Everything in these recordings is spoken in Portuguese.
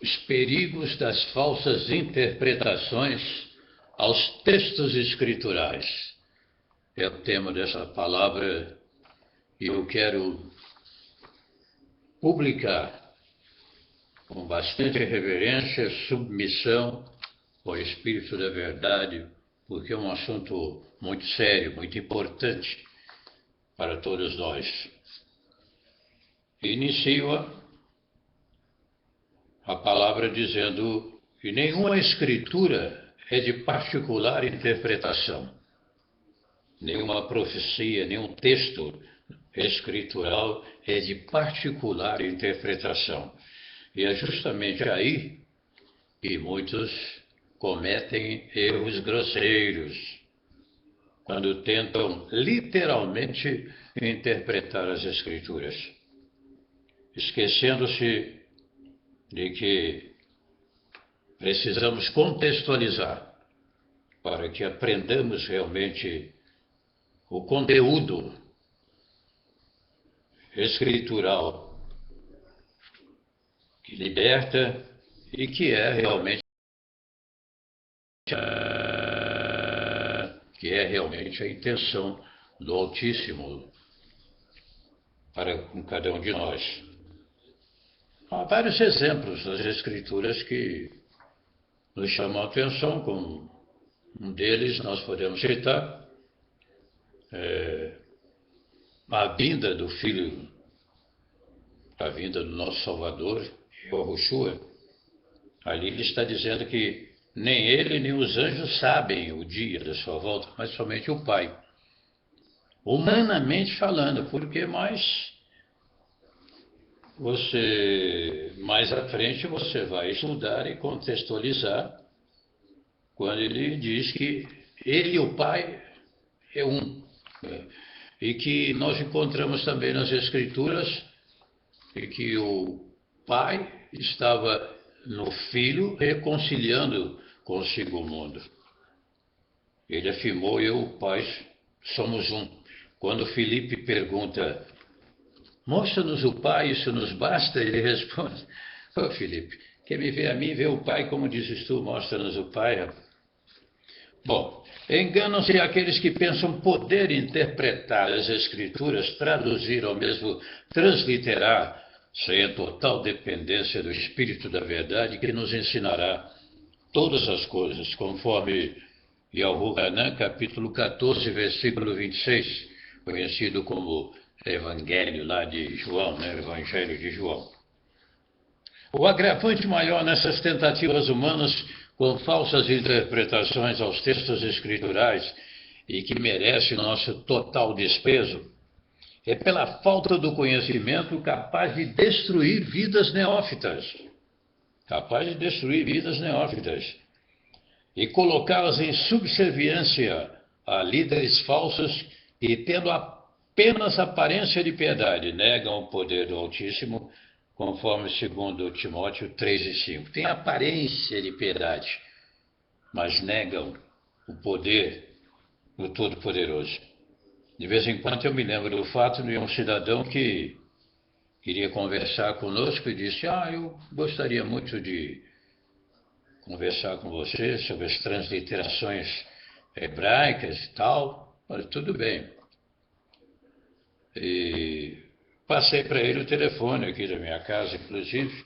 Os perigos das falsas interpretações aos textos escriturais. É o tema dessa palavra e eu quero publicar com bastante reverência, submissão ao Espírito da Verdade, porque é um assunto muito sério, muito importante para todos nós. Inicio a palavra dizendo que nenhuma escritura é de particular interpretação. Nenhuma profecia, nenhum texto escritural é de particular interpretação. E é justamente aí que muitos cometem erros grosseiros, quando tentam literalmente interpretar as Escrituras, esquecendo-se de que precisamos contextualizar para que aprendamos realmente o conteúdo escritural que liberta e que é realmente a intenção do Altíssimo para com cada um de nós. Há vários exemplos nas Escrituras que nos chamam a atenção, como um deles nós podemos citar, a vinda do Filho, a vinda do nosso Salvador, Yahushua. Ali ele está dizendo que nem ele nem os anjos sabem o dia da sua volta, mas somente o Pai. Humanamente falando, porque mais à frente você vai estudar e contextualizar quando ele diz que ele e o Pai é um. E que nós encontramos também nas Escrituras e que o Pai estava no Filho reconciliando consigo o mundo. Ele afirmou: eu e o Pai somos um. Quando Filipe pergunta: mostra-nos o Pai, isso nos basta? Ele responde: ô Filipe, quer me ver a mim, vê o Pai, como dizes tu, mostra-nos o Pai. Bom, enganam-se aqueles que pensam poder interpretar as Escrituras, traduzir ou mesmo transliterar, sem a total dependência do Espírito da Verdade, que nos ensinará todas as coisas, conforme Yahuanã, capítulo 14, versículo 26, conhecido como Evangelho lá de João, né? Evangelho de João. O agravante maior nessas tentativas humanas com falsas interpretações aos textos escriturais e que merece nosso total desprezo é pela falta do conhecimento capaz de destruir vidas neófitas. Capaz de destruir vidas neófitas e colocá-las em subserviência a líderes falsos que, tendo apenas aparência de piedade, negam o poder do Altíssimo, conforme segundo Timóteo 3 e 5. Tem aparência de piedade, mas negam o poder do Todo-Poderoso. De vez em quando eu me lembro do fato de um cidadão que queria conversar conosco e disse: eu gostaria muito de conversar com você sobre as transliterações hebraicas e tal. Olha, tudo bem. E passei para ele o telefone aqui da minha casa, inclusive.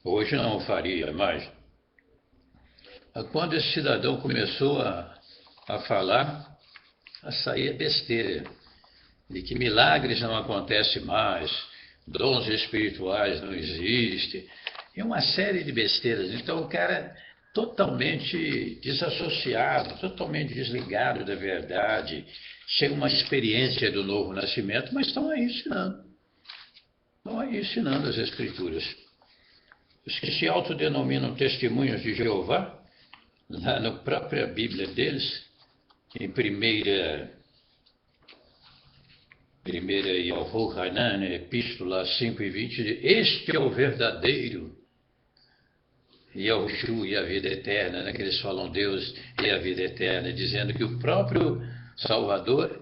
Hoje não o faria mais. Quando esse cidadão começou a falar, a sair besteira, de que milagres não acontecem mais, dons espirituais não existem, e uma série de besteiras. Então o cara totalmente desassociado, totalmente desligado da verdade, sem uma experiência do novo nascimento, mas estão aí ensinando. Estão aí ensinando as Escrituras. Os que se autodenominam testemunhas de Jeová, lá na própria Bíblia deles, em primeira Yohanan, Epístola 5 e 20, este é o verdadeiro Yahushua e a vida eterna, né, que eles falam Deus e a vida eterna, dizendo que o próprio Salvador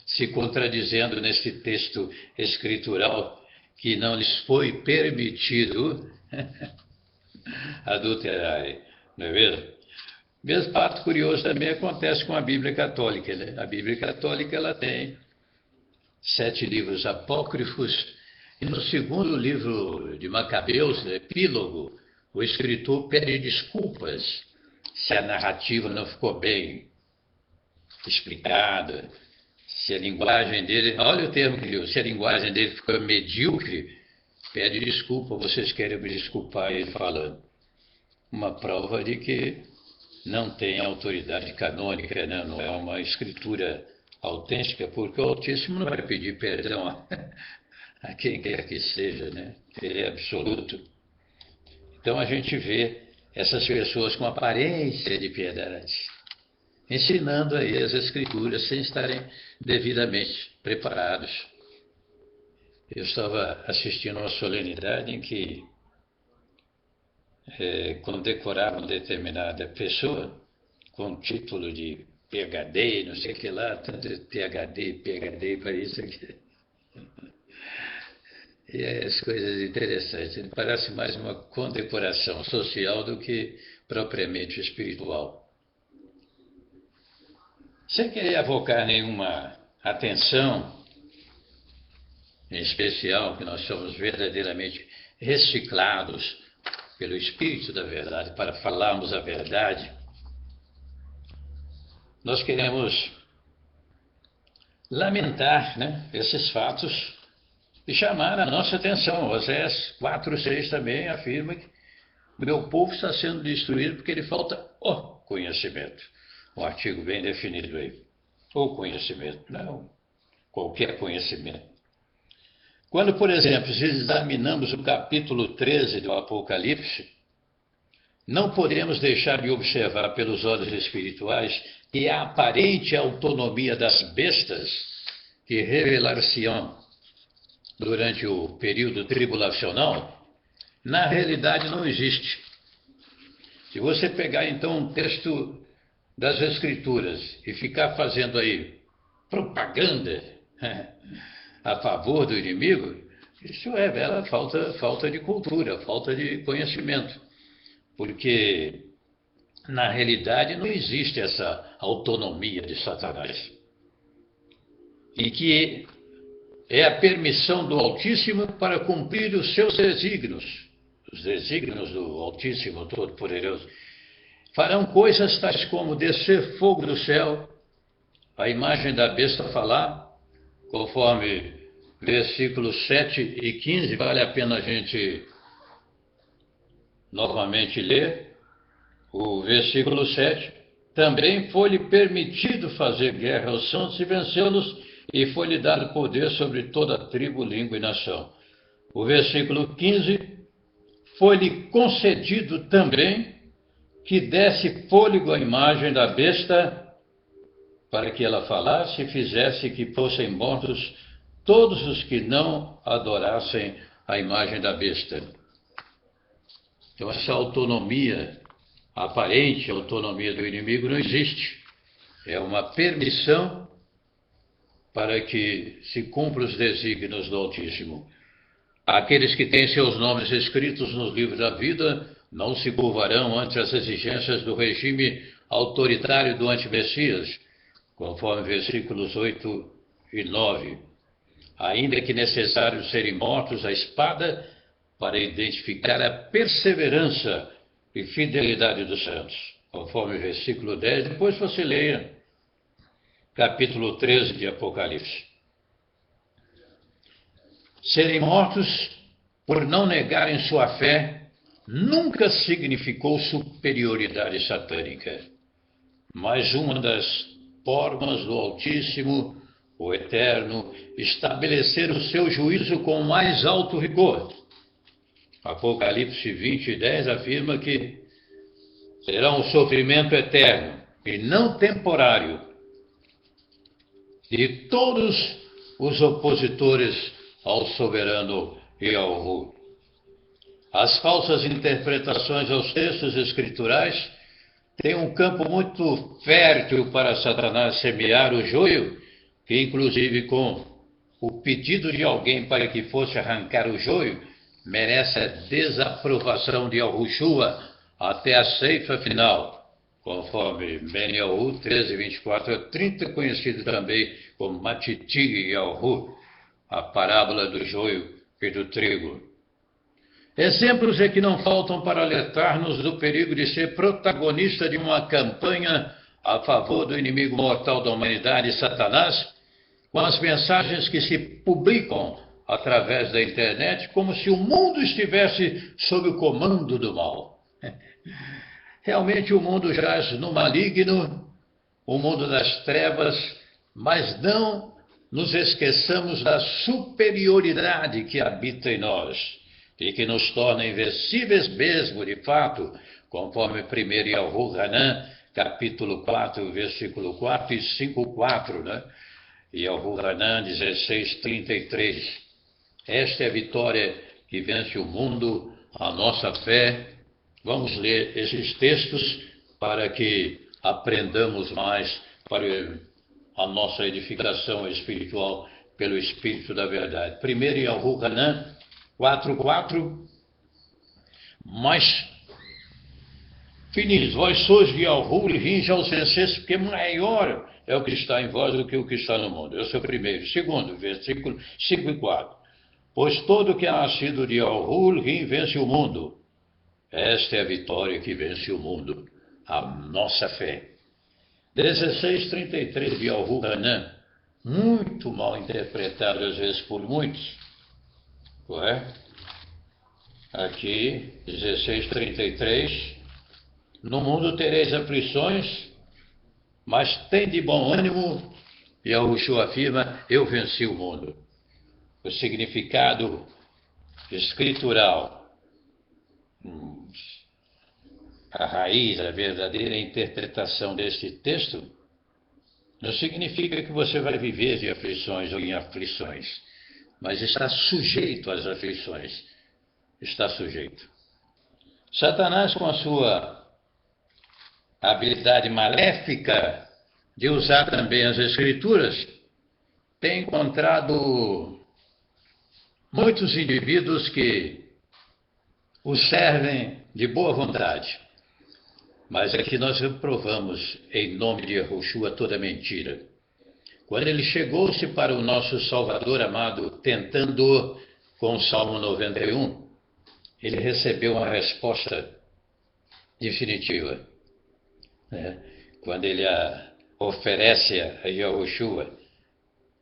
se contradizendo nesse texto escritural que não lhes foi permitido adulterarem, não é mesmo? Mesmo fato curioso também acontece com a Bíblia Católica, né? A Bíblia Católica ela tem 7 livros apócrifos, e no segundo livro de Macabeus, no Epílogo, o escritor pede desculpas se a narrativa não ficou bem explicada, se a linguagem dele, olha o termo que ele usa, se a linguagem dele ficou medíocre, pede desculpa, vocês querem me desculpar, ele falando. Uma prova de que não tem autoridade canônica, né? Não é uma escritura autêntica, porque o Altíssimo não vai pedir perdão a quem quer que seja, né? Ele é absoluto. Então a gente vê essas pessoas com aparência de piedade, ensinando aí as escrituras sem estarem devidamente preparados. Eu estava assistindo uma solenidade em que condecoravam determinada pessoa com título de PhD, não sei o que lá, tanto PhD, para isso aqui. E as coisas interessantes. Parece mais uma condecoração social do que propriamente espiritual. Sem querer avocar nenhuma atenção em especial, que nós somos verdadeiramente reciclados pelo Espírito da Verdade para falarmos a verdade, nós queremos lamentar, né, esses fatos e chamar a nossa atenção. Oséias 4:6 também afirma que o meu povo está sendo destruído porque lhe falta o conhecimento. Um artigo bem definido aí. O conhecimento, não qualquer conhecimento. Quando, por exemplo, examinamos o capítulo 13 do Apocalipse, não podemos deixar de observar pelos olhos espirituais que a aparente autonomia das bestas que revelar-se-ão durante o período tribulacional, na realidade não existe. Se você pegar então um texto das Escrituras e ficar fazendo aí propaganda a favor do inimigo, isso revela falta de cultura, falta de conhecimento. Porque, na realidade, não existe essa autonomia de Satanás. E que é a permissão do Altíssimo para cumprir os seus desígnios, os desígnios do Altíssimo Todo-Poderoso. Farão coisas tais como descer fogo do céu, a imagem da besta falar, conforme versículos 7 e 15, vale a pena a gente novamente ler. O versículo 7, também foi-lhe permitido fazer guerra aos santos e vencê-los, e foi-lhe dado poder sobre toda a tribo, língua e nação. O versículo 15, foi-lhe concedido também que desse fôlego à imagem da besta, para que ela falasse e fizesse que fossem mortos todos os que não adorassem a imagem da besta. Então essa autonomia, a aparente autonomia do inimigo não existe. É uma permissão para que se cumpra os desígnios do Altíssimo. Aqueles que têm seus nomes escritos nos livros da vida não se curvarão ante as exigências do regime autoritário do antimessias, conforme versículos 8 e 9. Ainda que necessário serem mortos à espada para identificar a perseverança e fidelidade dos santos, conforme versículo 10. Depois você leia capítulo 13 de Apocalipse. Serem mortos por não negarem sua fé nunca significou superioridade satânica, mas uma das formas do Altíssimo, o Eterno, estabelecer o seu juízo com mais alto rigor. Apocalipse 20:10 afirma que será um sofrimento eterno e não temporário de todos os opositores ao soberano e ao rei. As falsas interpretações aos textos escriturais têm um campo muito fértil para Satanás semear o joio, que inclusive com o o pedido de alguém para que fosse arrancar o joio merece a desaprovação de Yahushua até a ceifa final, conforme Ben-Yahu 13:24 a 30, conhecido também como Matiti Yahu, a parábola do joio e do trigo. Exemplos é que não faltam para alertar-nos do perigo de ser protagonista de uma campanha a favor do inimigo mortal da humanidade, Satanás, com as mensagens que se publicam através da internet, como se o mundo estivesse sob o comando do mal. Realmente o mundo jaz no maligno, o mundo das trevas, mas não nos esqueçamos da superioridade que habita em nós e que nos torna invencíveis mesmo, de fato, conforme 1 Yahu-Hanan, capítulo 4, versículo 4 e 5:4, né? E Yahu-Hanan 16:33. Esta é a vitória que vence o mundo, a nossa fé. Vamos ler esses textos para que aprendamos mais para a nossa edificação espiritual pelo Espírito da Verdade. 1 Yahu-Hanan 4:4. Mas, filhinhos, vós sois de Yahu e vinde aos vencestes, porque maior é o que está em vós do que o que está no mundo. Esse é o primeiro. Segundo, versículo 5 e 4. Pois todo que é nascido de Yahu vence o mundo. Esta é a vitória que vence o mundo, a nossa fé. 16:33 de Yahu-Hanan, muito mal interpretado às vezes por muitos. Correto? Aqui, 16:33, no mundo tereis aflições, mas tem de bom ânimo, e Yahushua afirma, eu venci o mundo. O significado escritural, a raiz, a verdadeira interpretação deste texto, não significa que você vai viver de aflições ou em aflições, mas está sujeito às aflições. Está sujeito. Satanás, com a sua habilidade maléfica de usar também as Escrituras, tem encontrado muitos indivíduos que o servem de boa vontade. Mas aqui nós reprovamos, em nome de Yahushua, toda mentira. Quando ele chegou-se para o nosso Salvador amado, tentando com o Salmo 91, ele recebeu uma resposta definitiva. Quando ele oferece a Yahushua,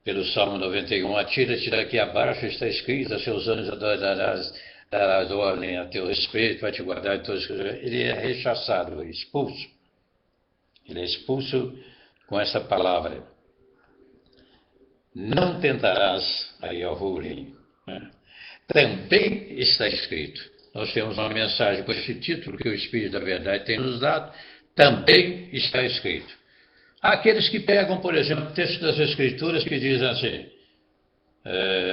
pelo Salmo 91, atira-te daqui abaixo, está escrito, a seus anjos darás ordem a teu respeito, vai te guardar de todas as coisas. Ele é rechaçado, expulso. Ele é expulso com essa palavra. Não tentarás a Yahurim. Também está escrito. Nós temos uma mensagem com esse título que o Espírito da Verdade tem nos dado. Também está escrito. Há aqueles que pegam, por exemplo, o texto das Escrituras que dizem assim: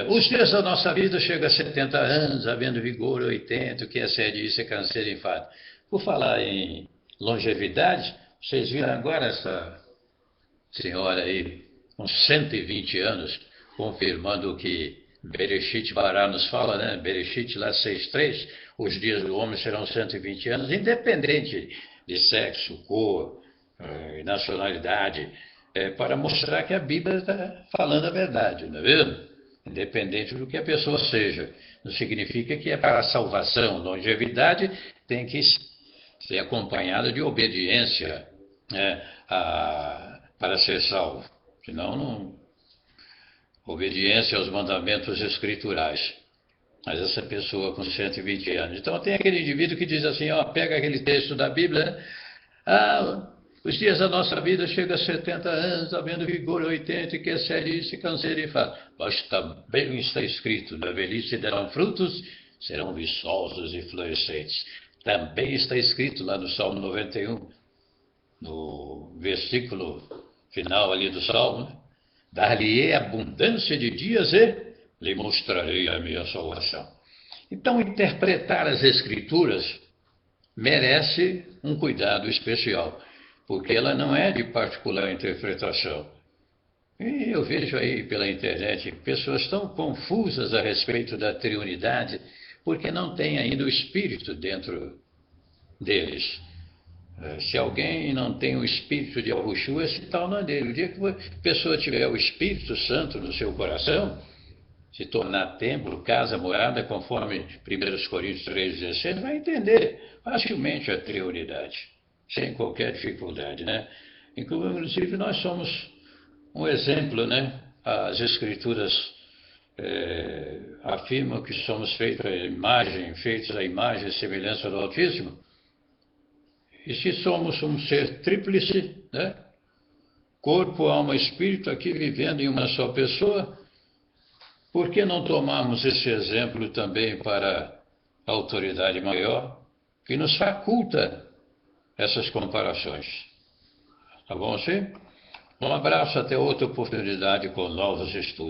os dias da nossa vida chegam a 70 anos, havendo vigor 80, o que é sedice, canseiro e enfado. Por falar em longevidade, vocês viram agora essa senhora aí, com 120 anos, confirmando o que Bereshit Bará nos fala, né? Bereshit lá 6:3, os dias do homem serão 120 anos, independente de sexo, cor, nacionalidade, para mostrar que a Bíblia está falando a verdade, não é mesmo? Independente do que a pessoa seja. Não significa que é para a salvação. Longevidade tem que ser acompanhada de obediência, para ser salvo. Senão, não. Obediência aos mandamentos escriturais. Mas essa pessoa com 120 anos. Então tem aquele indivíduo que diz assim, pega aquele texto da Bíblia, os dias da nossa vida chegam a 70 anos, havendo vigor 80, que é sedice, canseiro e enfado. Mas também está escrito, na velhice darão frutos, serão viçosos e florescentes. Também está escrito lá no Salmo 91, no versículo final ali do Salmo, dar-lhe-ei abundância de dias e lhe mostrarei a minha salvação. Então, interpretar as Escrituras merece um cuidado especial, porque ela não é de particular interpretação. E eu vejo aí pela internet pessoas tão confusas a respeito da triunidade, porque não tem ainda o espírito dentro deles. Se alguém não tem o espírito de Yahushua, esse tal não é dele. O dia que a pessoa tiver o Espírito Santo no seu coração, se tornar templo, casa, morada, conforme 1 Coríntios 3,16, vai entender facilmente a triunidade, sem qualquer dificuldade, né? Inclusive, nós somos um exemplo, né? As Escrituras afirmam que somos feitos à imagem e semelhança do Altíssimo. E se somos um ser tríplice, né? Corpo, alma e espírito, aqui vivendo em uma só pessoa, por que não tomarmos esse exemplo também para a autoridade maior, que nos faculta essas comparações? Tá bom, sim? Um abraço, até outra oportunidade com novos estudos.